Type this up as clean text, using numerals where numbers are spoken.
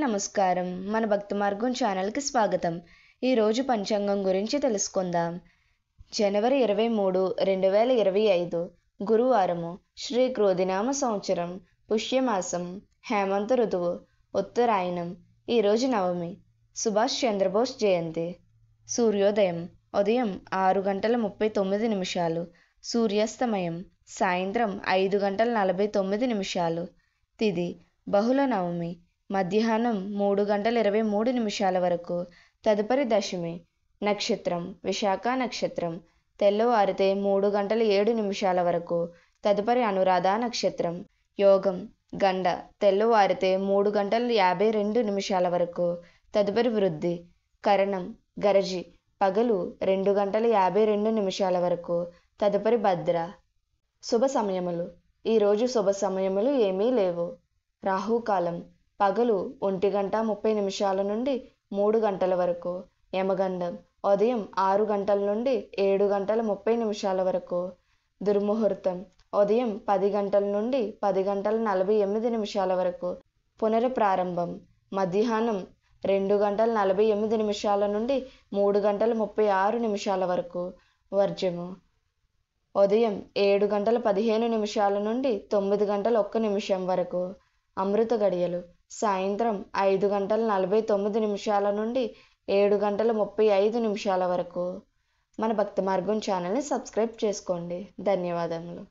నమస్కారం. మన భక్తి మార్గం ఛానల్కి స్వాగతం. ఈరోజు పంచాంగం గురించి తెలుసుకుందాం. జనవరి 23, 2025 గురువారము. శ్రీ క్రోధినామ సంవత్సరం, పుష్యమాసం, హేమంత ఋతువు, ఉత్తరాయణం. ఈరోజు నవమి. సుభాష్ చంద్రబోస్ జయంతి. సూర్యోదయం ఉదయం 6:39. సూర్యాస్తమయం సాయంత్రం 5:49. తిథి బహుళ నవమి. మధ్యాహ్నం 3:23 వరకు. తదుపరి దశమి. నక్షత్రం విశాఖ నక్షత్రం. తెల్లవారితే 3:07 వరకు. తదుపరి అనురాధ నక్షత్రం. యోగం గండ. తెల్లవారితే 3:52 వరకు. తదుపరి వృద్ధి. కరణం గరజి. పగలు 2:52 వరకు. తదుపరి భద్ర. శుభ సమయములు. ఈరోజు శుభ సమయములు ఏమీ లేవు. రాహుకాలం పగలు 1:30 నుండి 3 గంటల వరకు. యమగండం ఉదయం 6 గంటల నుండి 7:30 వరకు. దుర్ముహూర్తం ఉదయం 10 గంటల నుండి 10:48 వరకు. పునఃప్రారంభం మధ్యాహ్నం 2:48 నుండి 3:36 వరకు. వర్జము ఉదయం 7:15 నుండి 9:01 వరకు. అమృత గడియలు సాయంత్రం 5:49 నుండి 7:35 వరకు. మన భక్తి మార్గం ఛానల్ని సబ్స్క్రైబ్ చేసుకోండి. ధన్యవాదములు.